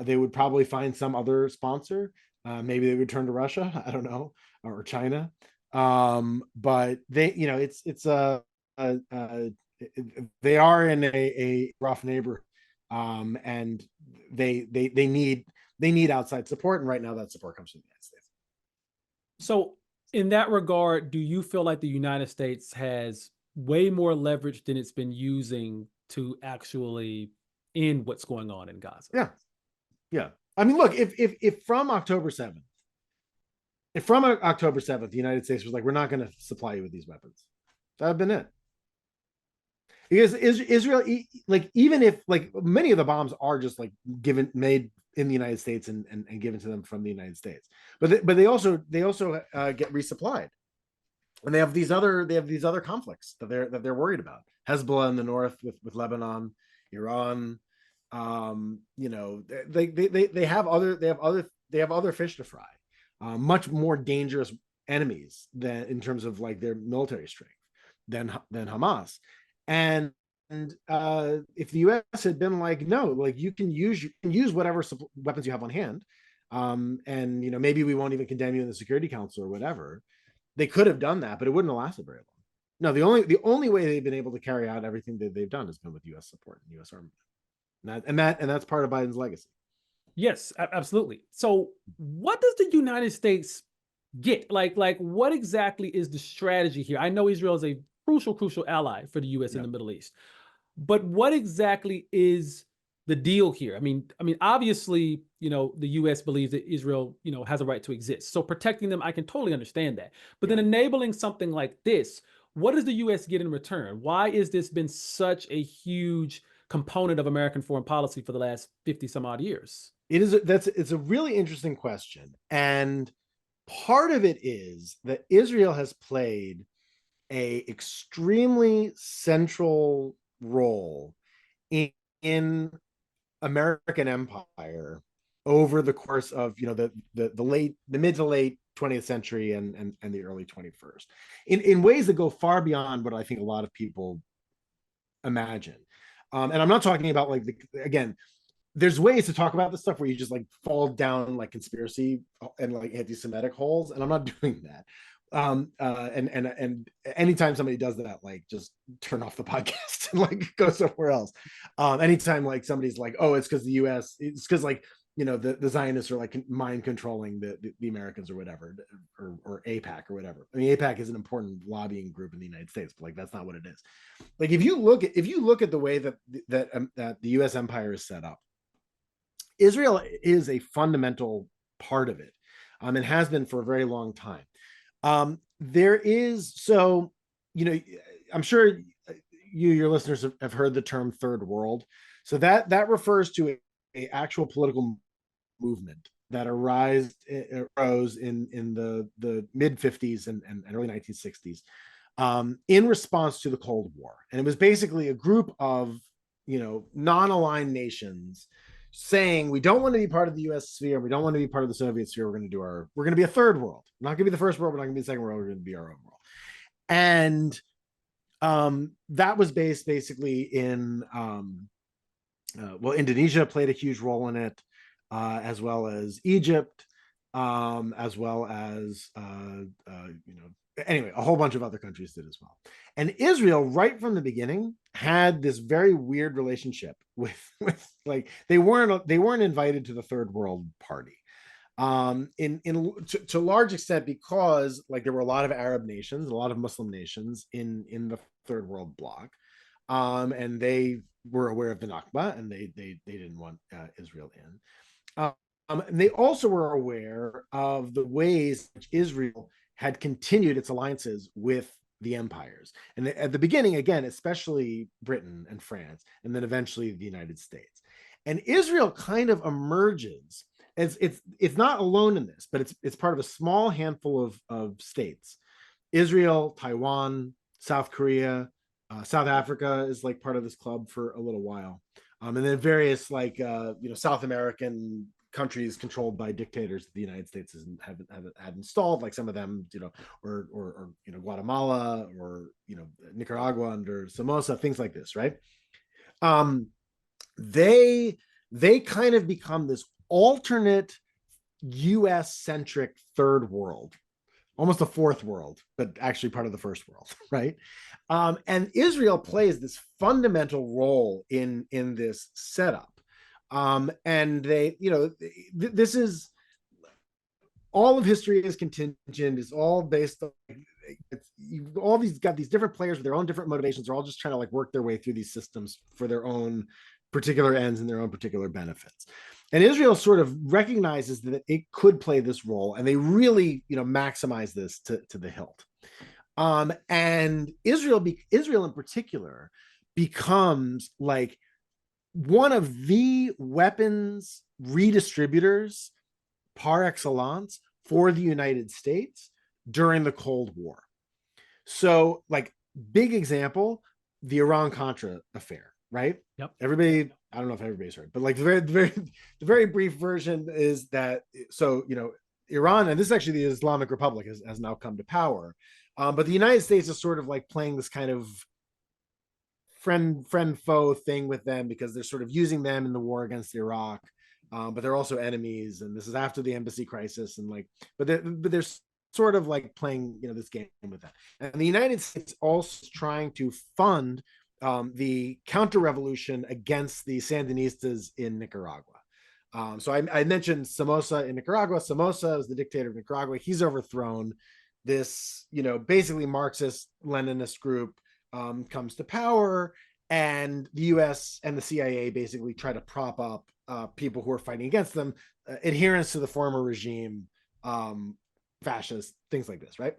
S2: They would probably find some other sponsor. Maybe they would turn to Russia. I don't know, or China. But they, they are in a rough neighborhood, and they need outside support. And right now, that support comes from the United States.
S1: So, in that regard, do you feel like the United States has way more leverage than it's been using to actually end what's going on in Gaza?
S2: Yeah. I mean, look, if from October 7th, the United States was like, we're not going to supply you with these weapons, that would have been it. Because Israel, like, even if like many of the bombs are just like made in the United States and given to them from the United States, but they also get resupplied. And they have these other conflicts that they're worried about. Hezbollah in the north with Lebanon, Iran. They have other fish to fry, much more dangerous enemies than in terms of like their military strength than Hamas. And if the U.S. had been like, no, like you can use whatever weapons you have on hand, and maybe we won't even condemn you in the Security Council or whatever, they could have done that, but it wouldn't have lasted very long. No, the only way they've been able to carry out everything that they've done has been with U.S. support and U.S. armament, and that's part of Biden's legacy.
S1: Yes, absolutely. So what does the United States get? Like what exactly is the strategy here? I know Israel is a crucial ally for the U.S. in the Middle East, but what exactly is the deal here? I mean, obviously, the U.S. believes that Israel, has a right to exist. So protecting them, I can totally understand that. But then enabling something like this, what does the U.S. get in return? Why has this been such a huge component of American foreign policy for the last 50 some odd years?
S2: It's a really interesting question. And part of it is that Israel has played a extremely central role in American empire over the course of the mid to late 20th century and the early 21st in ways that go far beyond what I think a lot of people imagine. And I'm not talking about like again, there's ways to talk about this stuff where you just like fall down like conspiracy and like anti-Semitic holes, and I'm not doing that. And anytime somebody does that, like just turn off the podcast and like go somewhere else. Anytime like somebody's like, oh, it's because the US, it's because like the Zionists are like mind controlling the Americans or whatever, or APAC or whatever. I mean, APAC is an important lobbying group in the United States, but like that's not what it is. Like if you look at the way that the US empire is set up, Israel is a fundamental part of it, and has been for a very long time. There is, so, I'm sure your listeners have heard the term third world. So that refers to a actual political movement that arose in the mid 50s and early 1960s, in response to the Cold War. And it was basically a group of, non-aligned nations saying, we don't want to be part of the US sphere, we don't want to be part of the Soviet sphere, we're going to be a third world. We're not going to be the first world, we're not going to be the second world, we're going to be our own world. And that was based basically in Indonesia played a huge role in it, as well as Egypt, as well as anyway, a whole bunch of other countries did as well. And Israel, right from the beginning, had this very weird relationship with like they weren't invited to the third world party, to large extent because like there were a lot of Arab nations, a lot of Muslim nations in the third world bloc, and they were aware of the Nakba, and they didn't want Israel in. And they also were aware of the ways which Israel had continued its alliances with the empires. And at the beginning, again, especially Britain and France, and then eventually the United States. And Israel kind of emerges as it's not alone in this, but it's part of a small handful of states. Israel, Taiwan, South Korea, South Africa is like part of this club for a little while. And then various like South American countries controlled by dictators that the United States had installed, like some of them, or Guatemala, or Nicaragua under Somoza, things like this, right? They kind of become this alternate US centric third world, almost a fourth world, but actually part of the first world, right? And Israel plays this fundamental role in this setup. And they, this is all of history is contingent. It's all based on you've all these got these different players with their own different motivations. They're all just trying to like work their way through these systems for their own particular ends and their own particular benefits. And Israel sort of recognizes that it could play this role, and they really, maximize this to the hilt. And Israel in particular becomes like one of the weapons redistributors par excellence for the United States during the Cold War. So, like, big example, the Iran-Contra affair, right?
S1: Yep.
S2: Everybody, I don't know if everybody's heard, but like the very brief version is that, so, Iran, and this is actually the Islamic Republic, has now come to power. But the United States is sort of like playing this kind of friend foe thing with them, because they're sort of using them in the war against Iraq. But they're also enemies, and this is after the embassy crisis, and like, but they're sort of like playing, this game with that. And the United States also is trying to fund the counter-revolution against the Sandinistas in Nicaragua. So I mentioned Somoza in Nicaragua. Somoza is the dictator of Nicaragua. He's overthrown. This, basically Marxist Leninist group comes to power, and the US and the CIA basically try to prop up people who are fighting against them, adherents to the former regime, fascists, things like this, right?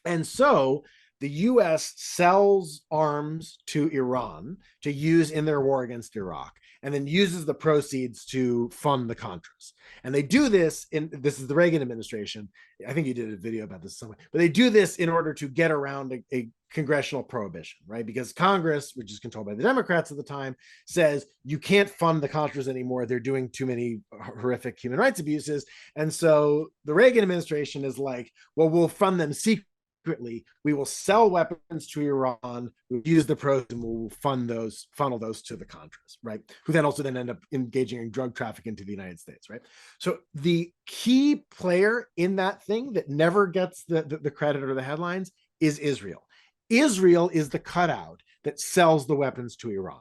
S2: And so the US sells arms to Iran to use in their war against Iraq, and then uses the proceeds to fund the Contras. And they do this this is the Reagan administration. I think you did a video about this somewhere, but they do this in order to get around a congressional prohibition, right? Because Congress, which is controlled by the Democrats at the time, says you can't fund the Contras anymore. They're doing too many horrific human rights abuses. And so the Reagan administration is like, well, we'll fund them secretly. We will sell weapons to Iran, we'll use the proceeds, and we'll funnel those to the Contras, right? Who then also end up engaging in drug trafficking to the United States, right? So the key player in that thing that never gets the credit or the headlines is Israel. Israel is the cutout that sells the weapons to Iran.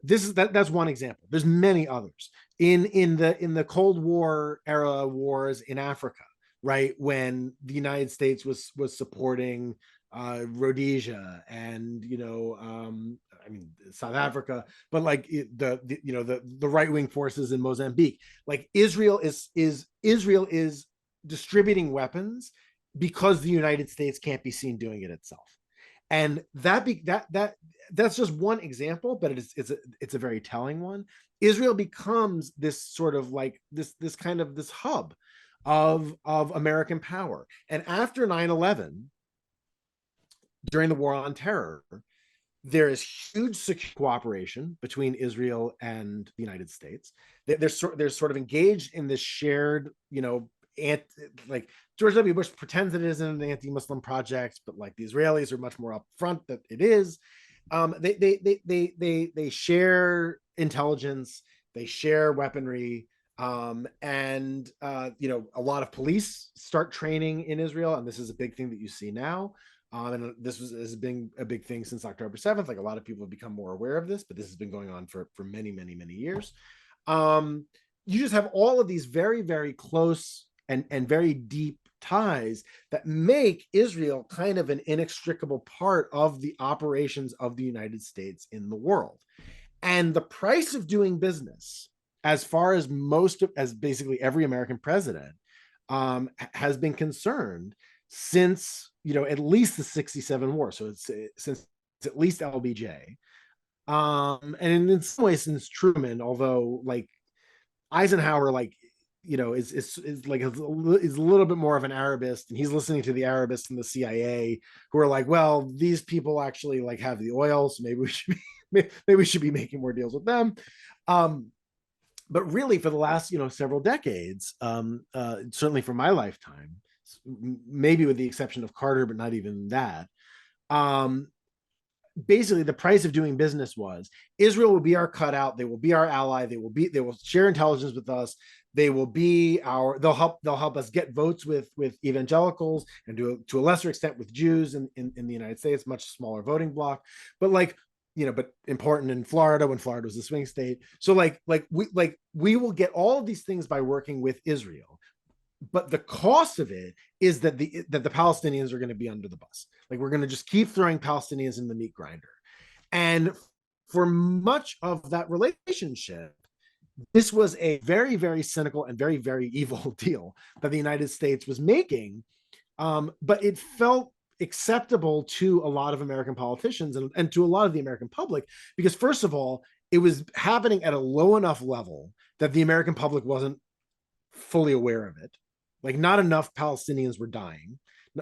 S2: That's one example. There's many others in the Cold War era wars in Africa, right? When the United States was supporting Rhodesia and South Africa, but like the right-wing forces in Mozambique, like Israel is distributing weapons because the United States can't be seen doing it itself. And that's just one example, but it's a very telling one. Israel becomes this sort of like this hub of American power. And after 9/11, during the war on terror, there is huge cooperation between Israel and the United States. They're sort of engaged in this shared, like George W. Bush pretends that it isn't an anti-Muslim project, but like the Israelis are much more upfront that it is. They share intelligence, they share weaponry, and a lot of police start training in Israel, and this is a big thing that you see now. And this has been a big thing since October 7th. Like, a lot of people have become more aware of this, but this has been going on for many, many, many years. You just have all of these very, very close and very deep ties that make Israel kind of an inextricable part of the operations of the United States in the world. And the price of doing business, as far as basically every American president has been concerned since, at least the 67 war. So it's since at least LBJ. And in some ways since Truman, although like Eisenhower, like, is like is a little bit more of an Arabist, and he's listening to the Arabists in the CIA who are like, well, these people actually like have the oil, so maybe we should be making more deals with them. But really, for the last several decades, certainly for my lifetime, maybe with the exception of Carter, but not even that, basically the price of doing business was Israel will be our cutout, they will be our ally, they will share intelligence with us, they'll help us get votes with evangelicals, and to a lesser extent with Jews in the United States, much smaller voting bloc, but like, but important in Florida when Florida was a swing state. So we will get all of these things by working with Israel. But the cost of it is that the Palestinians are going to be under the bus. Like, we're going to just keep throwing Palestinians in the meat grinder. And for much of that relationship, this was a very, very cynical and very, very evil deal that the United States was making. But it felt acceptable to a lot of American politicians and to a lot of the American public, because first of all, it was happening at a low enough level that the American public wasn't fully aware of it. Like, not enough Palestinians were dying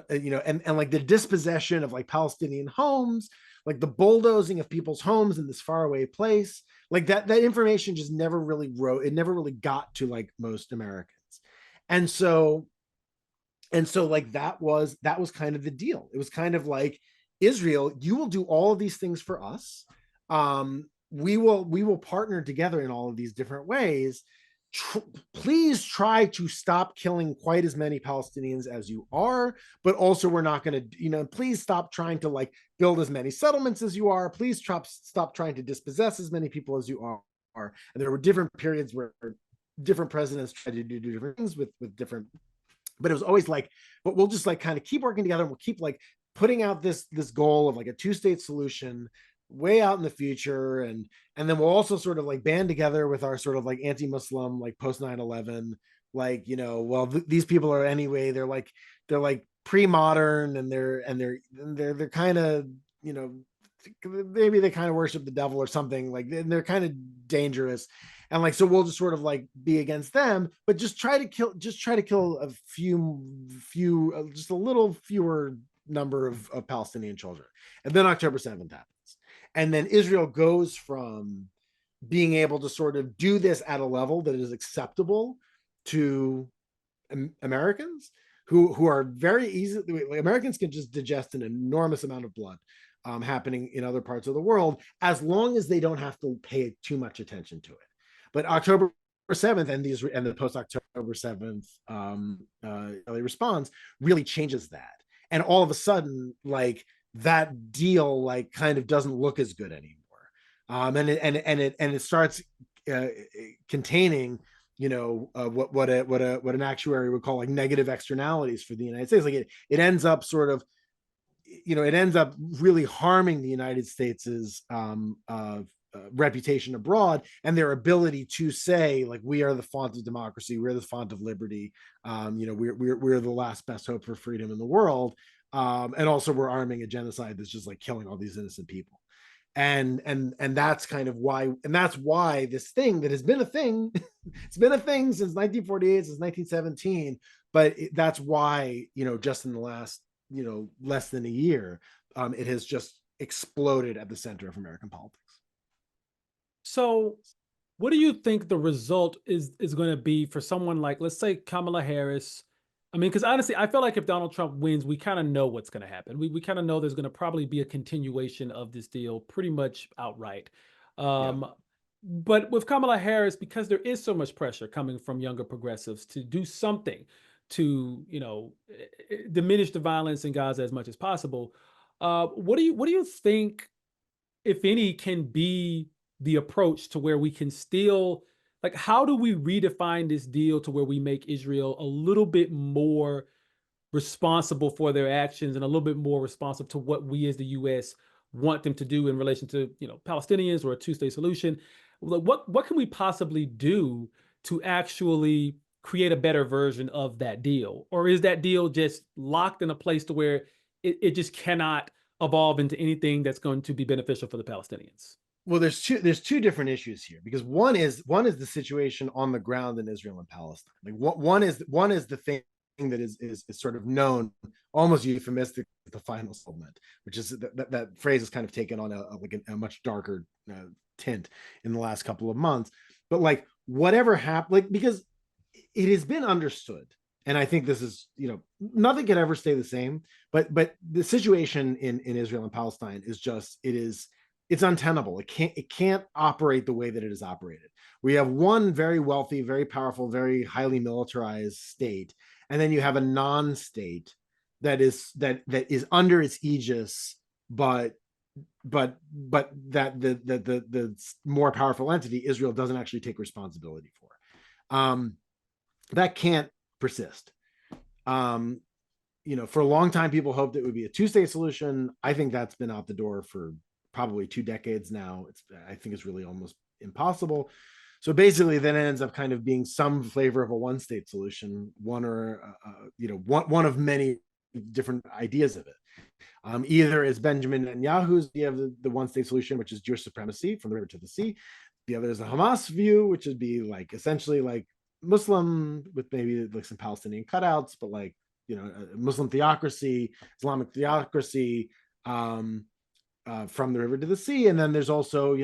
S2: and like the dispossession of like Palestinian homes, like the bulldozing of people's homes in this faraway place, like that information just never really it never really got to like most Americans. And so like that was kind of the deal. It was kind of like, Israel, you will do all of these things for us. We will partner together in all of these different ways. Please try to stop killing quite as many Palestinians as you are, but also we're not going to, please stop trying to like build as many settlements as you are. Please stop trying to dispossess as many people as you are. And there were different periods where different presidents tried to do different things with different, but it was always like, but we'll just like kind of keep working together, and we'll keep like putting out this goal of like a two-state solution way out in the future, and then we'll also sort of like band together with our sort of like anti-Muslim, like post 9/11, like, well, these people are anyway, they're like pre-modern, and they're kind of, maybe they kind of worship the devil or something, like they're kind of dangerous, and like, so we'll just sort of like be against them, but just try to kill a few just a little fewer number of Palestinian children. And then October 7th happens, and then Israel goes from being able to sort of do this at a level that is acceptable to Americans, who are very easy. Americans can just digest an enormous amount of blood happening in other parts of the world, as long as they don't have to pay too much attention to it. But October 7th and the post October 7th Israeli response really changes that, and all of a sudden, like, that deal like kind of doesn't look as good anymore, and it starts containing, what an actuary would call like negative externalities for the United States. Like it ends up sort of, it ends up really harming the United States's reputation abroad, and their ability to say like, we are the font of democracy, we're the font of liberty, we're the last best hope for freedom in the world, and also we're arming a genocide that's just like killing all these innocent people. And that's kind of why, and that's why this thing that has been a thing it's been a thing since 1948, since 1917, but that's why, just in the last, less than a year, it has just exploded at the center of American politics.
S1: So what do you think the result is going to be for someone like, let's say, Kamala Harris? I mean, because honestly, I feel like if Donald Trump wins, we kind of know what's going to happen. We kind of know there's going to probably be a continuation of this deal pretty much outright. But with Kamala Harris, because there is so much pressure coming from younger progressives to do something to, diminish the violence in Gaza as much as possible, what do you think, if any, can be the approach to where we can still, like, how do we redefine this deal to where we make Israel a little bit more responsible for their actions and a little bit more responsive to what we as the U.S. want them to do in relation to, Palestinians or a two-state solution? What can we possibly do to actually create a better version of that deal? Or is that deal just locked in a place to where it just cannot evolve into anything that's going to be beneficial for the Palestinians?
S2: Well, there's two different issues here, because one is the situation on the ground in Israel and Palestine. Like one is the thing that is sort of known almost euphemistic, the final settlement, which is that phrase has kind of taken on a much darker tint in the last couple of months. But like, whatever happened, like, because it has been understood, and I think this is, nothing can ever stay the same, but the situation in Israel and Palestine is just, it's untenable. It can't operate the way that it is operated. We have one very wealthy, very powerful, very highly militarized state, and then you have a non-state that is under its aegis, but that the more powerful entity, Israel, doesn't actually take responsibility for. That can't persist. For a long time, people hoped it would be a two-state solution. I think that's been out the door for probably 2 decades now. I think it's really almost impossible. So basically, then it ends up kind of being some flavor of a one-state solution, one of many different ideas of it. Either it's Benjamin Netanyahu's idea of the one-state solution, which is Jewish supremacy from the river to the sea. The other is the Hamas view, which would be like essentially like Muslim with maybe like some Palestinian cutouts, but like Muslim theocracy, Islamic theocracy, from the river to the sea. And then there's also,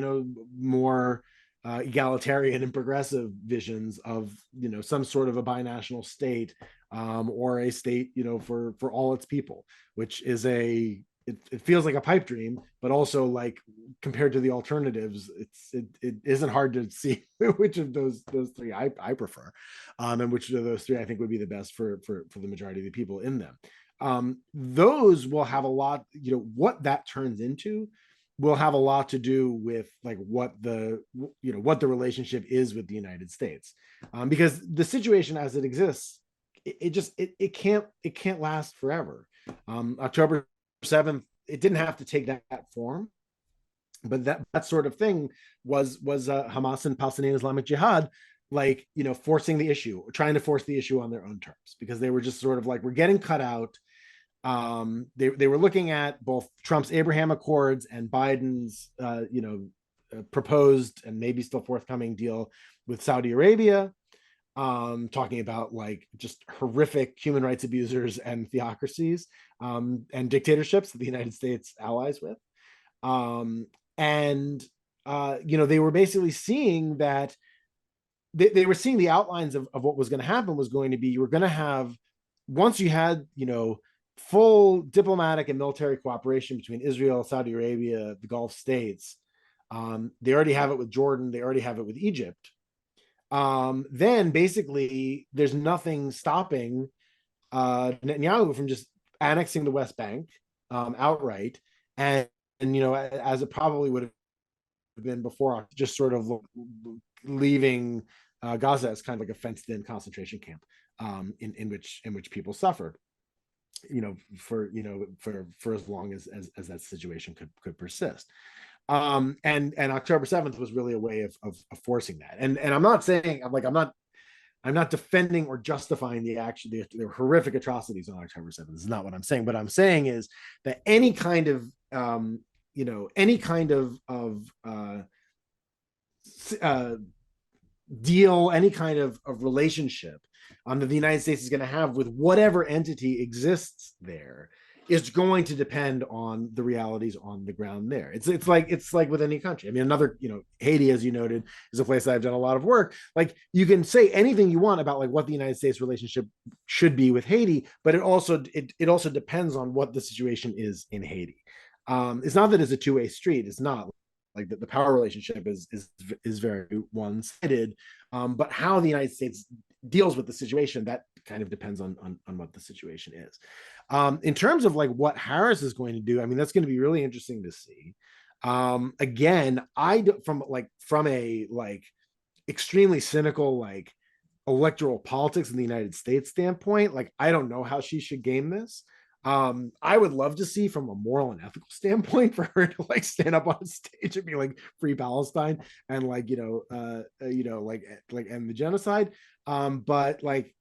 S2: more egalitarian and progressive visions of, some sort of a binational state, or a state, for all its people, which is it feels like a pipe dream, but also, like, compared to the alternatives, it isn't hard to see which of those three I prefer, and which of those three I think would be the best for the majority of the people in them. Those will have a lot, what that turns into will have a lot to do with, like, what the relationship is with the United States, because the situation as it exists, it can't last forever. October 7th, it didn't have to take that form, but that sort of thing was Hamas and Palestinian Islamic Jihad, like, forcing the issue, trying to force the issue on their own terms, because they were just sort of like, we're getting cut out. They were looking at both Trump's Abraham Accords and Biden's proposed and maybe still forthcoming deal with Saudi Arabia, talking about, like, just horrific human rights abusers and theocracies, and dictatorships that the United States allies with. They were basically seeing that they were seeing the outlines of what was going to happen was going to be, you were going to have, once you had, full diplomatic and military cooperation between Israel, Saudi Arabia, the Gulf states. They already have it with Jordan. They already have it with Egypt. Then basically there's nothing stopping Netanyahu from just annexing the West Bank outright, and as it probably would have been before, just sort of leaving Gaza as kind of like a fenced-in concentration camp, in which people suffered, for as long as that situation could persist. And October 7th was really a way of forcing that. And I'm not saying, I'm not defending or justifying the horrific atrocities on October 7th. This is not what I'm saying. What I'm saying is that any kind of deal, any kind of relationship that the United States is going to have with whatever entity exists there is going to depend on the realities on the ground there. It's like with any country. I mean, another, Haiti, as you noted, is a place that I've done a lot of work. Like, you can say anything you want about, like, what the United States relationship should be with Haiti, but it also depends on what the situation is in Haiti. It's not that it's a two-way street. It's not. Like, the power relationship is very one-sided, but how the United States deals with the situation, that kind of depends on what the situation is. In terms of, like, what Harris is going to do, I mean, that's going to be really interesting to see. Again, from a extremely cynical, like, electoral politics in the United States standpoint, like, I don't know how she should game this. I would love to see, from a moral and ethical standpoint, for her to, like, stand up on stage and be like, free Palestine, and, like, end the genocide. But, like,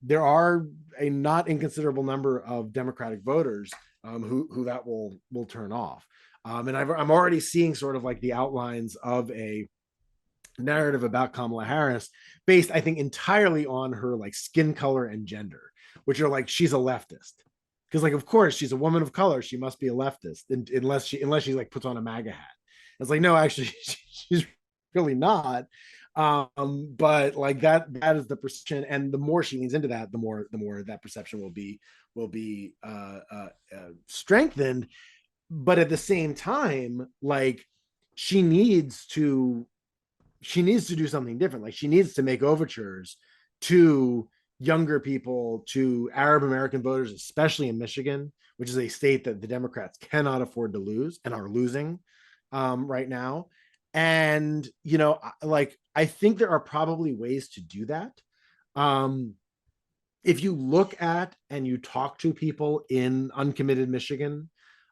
S2: there are a not inconsiderable number of Democratic voters who that will turn off. And I'm already seeing sort of, like, the outlines of a narrative about Kamala Harris based, I think, entirely on her, like, skin color and gender, which are like, she's a leftist. Because, like, of course, she's a woman of color, she must be a leftist, unless she like puts on a MAGA hat. It's like, no, actually, she's really not. But, like, that is the perception, and the more she leans into that, the more that perception will be strengthened. But at the same time, like, she needs to do something different. Like, she needs to make overtures to younger people, to Arab American voters, especially in Michigan, which is a state that the Democrats cannot afford to lose and are losing right now. And, like, I think there are probably ways to do that. If you look at and you talk to people in uncommitted Michigan,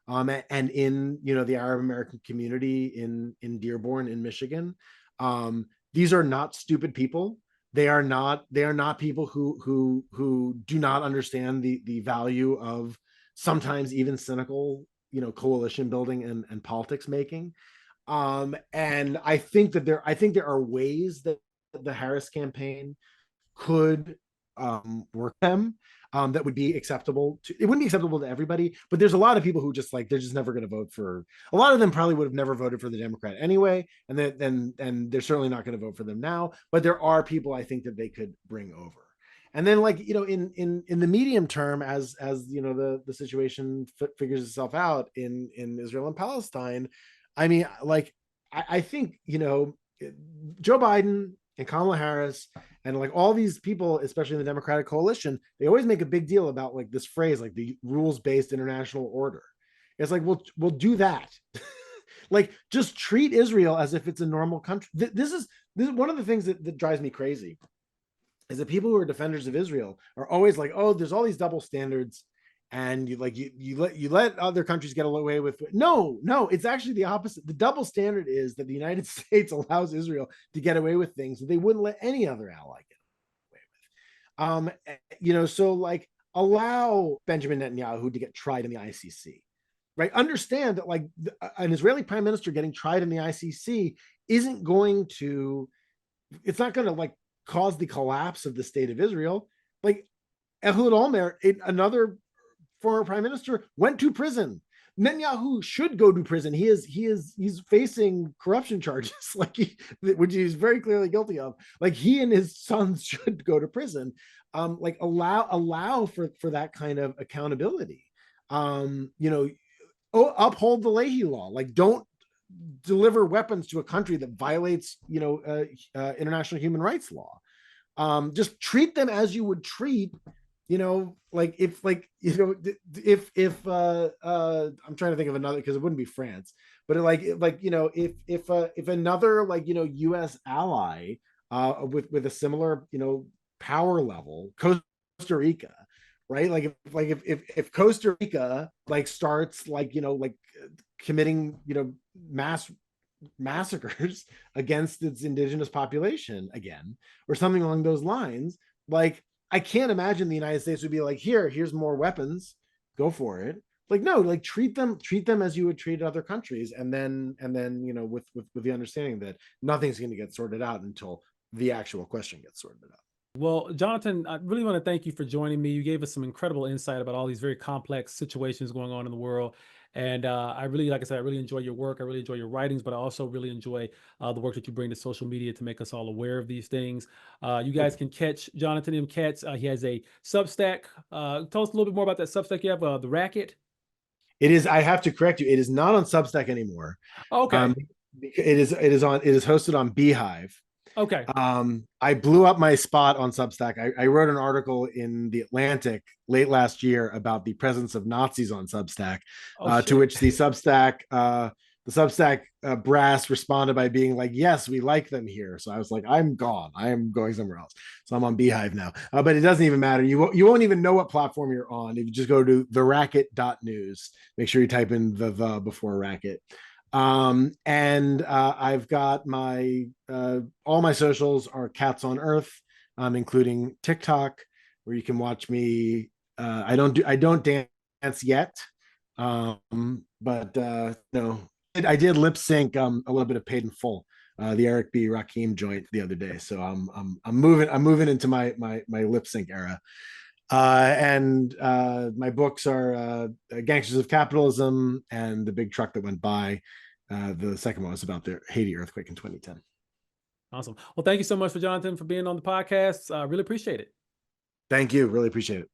S2: and in, the Arab American community in Dearborn, in Michigan, these are not stupid people. They are not people who do not understand the value of sometimes even cynical, coalition building and politics making. And I think there are ways that the Harris campaign could work them. That would be acceptable to, it wouldn't be acceptable to everybody, but there's a lot of people who just like, they're just never going to vote for, a lot of them probably would have never voted for the Democrat anyway. And then they're certainly not going to vote for them now, but there are people I think that they could bring over. And then like, you know, in the medium term, as you know, the situation figures itself out in Israel and Palestine, I mean, like, I think, you know, Joe Biden and Kamala Harris and like all these people, especially in the Democratic coalition, they always make a big deal about like this phrase, like the rules-based international order. It's like, we'll do that. Like, just treat Israel as if it's a normal country. This is one of the things that drives me crazy, is that people who are defenders of Israel are always like, oh, there's all these double standards, and you let other countries get away with it. No, it's actually the opposite. The double standard is that the United States allows Israel to get away with things that they wouldn't let any other ally get away with. You know, so like, allow Benjamin Netanyahu to get tried in the ICC, right? Understand that like an Israeli prime minister getting tried in the ICC isn't going to, it's not going to like cause the collapse of the state of Israel. Like, Ehud Olmert, another former prime minister, went to prison. Netanyahu should go to prison. He's facing corruption charges, like which he's very clearly guilty of. Like, he and his sons should go to prison. Like, allow for that kind of accountability. You know, uphold the Leahy law. Like, don't deliver weapons to a country that violates, you know, international human rights law. Just treat them as you would treat, you know, like, if like, you know, if I'm trying to think of another, because it wouldn't be France, but like, you know, if another, like, you know, US ally with a similar, you know, power level, Costa Rica, right? Like, if Costa Rica like starts like, you know, like committing, you know, mass massacres against its indigenous population again, or something along those lines, like, I can't imagine the United States would be like, here's more weapons, go for it. Like, no, like, treat them as you would treat other countries, and then you know, with the understanding that nothing's going to get sorted out until the actual question gets sorted out.
S1: Well, Jonathan, I really want to thank you for joining me. You gave us some incredible insight about all these very complex situations going on in the world. And I really, like I said, I really enjoy your work. I really enjoy your writings, but I also really enjoy the work that you bring to social media to make us all aware of these things. You guys can catch Jonathan M. Katz. He has a Substack. Tell us a little bit more about that Substack you have, The Racket.
S2: It is, I have to correct you, it is not on Substack anymore.
S1: Okay.
S2: It is hosted on Beehive.
S1: Okay.
S2: I blew up my spot on Substack. I wrote an article in The Atlantic late last year about the presence of Nazis on Substack, to which the Substack brass responded by being like, yes, we like them here. So I was like, I'm gone. I am going somewhere else. So I'm on Beehive now. But it doesn't even matter. You won't even know what platform you're on. If you just go to theracket.news, make sure you type in the before racket. And I've got my all my socials are Katz on Earth, including TikTok, where you can watch me. I don't dance yet, but no, I did lip sync a little bit of Paid in Full, the Eric B. Rakim joint the other day. So I'm moving into my lip sync era. And my books are Gangsters of Capitalism and The Big Truck That Went By. The second one was about the Haiti earthquake in 2010.
S1: Awesome. Well, thank you so much for Jonathan for being on the podcast. I really appreciate it.
S2: Thank you. Really appreciate it.